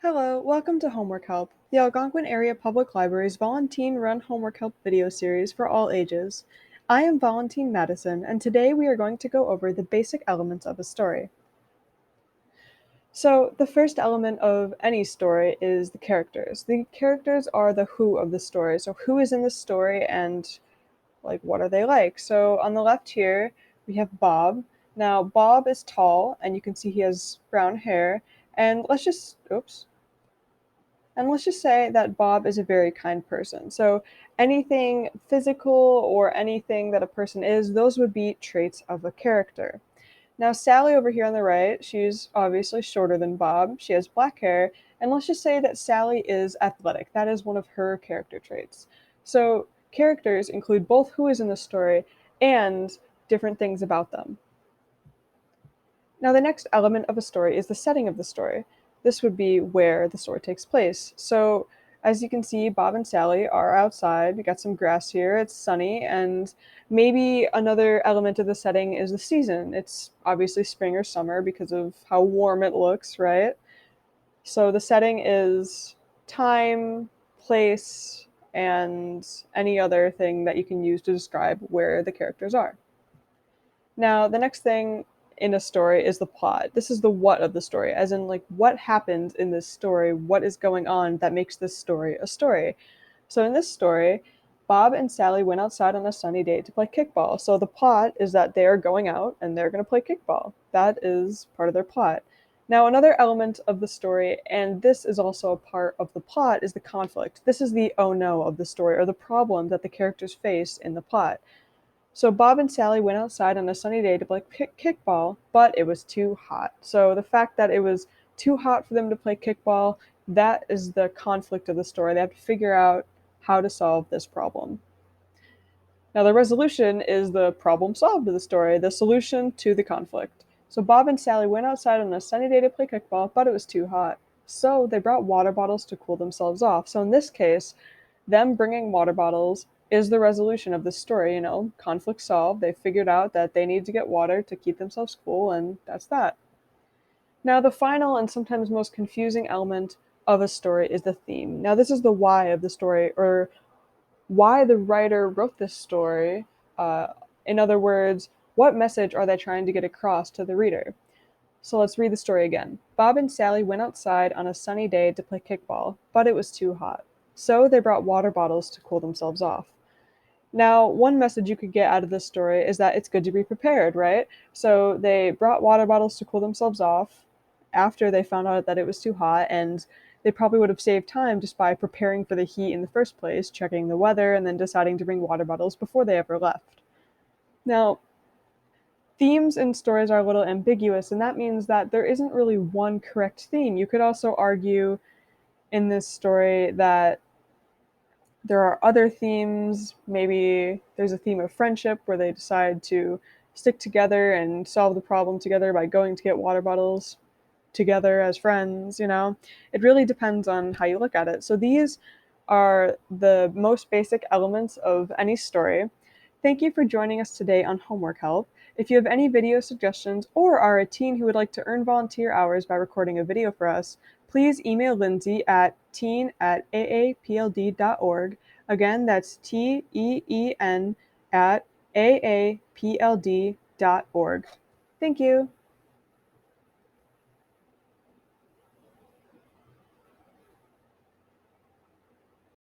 Hello, welcome to Homework Help, the Algonquin Area Public Library's volunteer-run homework help video series for all ages. I am Valentine Madison, and today we are going to go over the basic elements of a story. So, the first element of any story is the characters. The characters are the who of the story. So, who is in the story and what are they like? So, on the left here, we have Bob. Now, Bob is tall, and you can see he has brown hair. And let's just say that Bob is a very kind person. So anything physical or anything that a person is, those would be traits of a character. Now, Sally over here on the right, she's obviously shorter than Bob. She has black hair. And let's just say that Sally is athletic. That is one of her character traits. So characters include both who is in the story and different things about them. Now, the next element of a story is the setting of the story. This would be where the story takes place. So, as you can see, Bob and Sally are outside. We got some grass here, it's sunny, and maybe another element of the setting is the season. It's obviously spring or summer because of how warm it looks, right? So, the setting is time, place, and any other thing that you can use to describe where the characters are. Now, the next thing in a story is the plot. This is the what of the story, as in, what happened in this story? What is going on that makes this story a story? So, in this story, Bob and Sally went outside on a sunny day to play kickball. So, the plot is that they are going out and they're going to play kickball. That is part of their plot. Now, another element of the story, and this is also a part of the plot, is the conflict. This is the oh no of the story, or the problem that the characters face in the plot. So Bob and Sally went outside on a sunny day to play kickball, but it was too hot. So the fact that it was too hot for them to play kickball, that is the conflict of the story. They have to figure out how to solve this problem. Now the resolution is the problem solved of the story, the solution to the conflict. So Bob and Sally went outside on a sunny day to play kickball, but it was too hot. So they brought water bottles to cool themselves off. So in this case, them bringing water bottles is the resolution of this story. Conflict solved. They figured out that they need to get water to keep themselves cool, and that's that. Now, the final and sometimes most confusing element of a story is the theme. Now, this is the why of the story, or why the writer wrote this story. Uh, in other words, what message are they trying to get across to the reader? So let's read the story again. Bob and Sally went outside on a sunny day to play kickball, but it was too hot. So they brought water bottles to cool themselves off. Now, one message you could get out of this story is that it's good to be prepared, right? So they brought water bottles to cool themselves off after they found out that it was too hot, and they probably would have saved time just by preparing for the heat in the first place, checking the weather, and then deciding to bring water bottles before they ever left. Now, themes in stories are a little ambiguous, and that means that there isn't really one correct theme. You could also argue in this story that there are other themes. Maybe there's a theme of friendship where they decide to stick together and solve the problem together by going to get water bottles together as friends. It really depends on how you look at it. So these are the most basic elements of any story. Thank you for joining us today on Homework Help. If you have any video suggestions or are a teen who would like to earn volunteer hours by recording a video for us, please email Lindsay at teen@aapld.org. Again, that's TEEN at aapld.org. Thank you.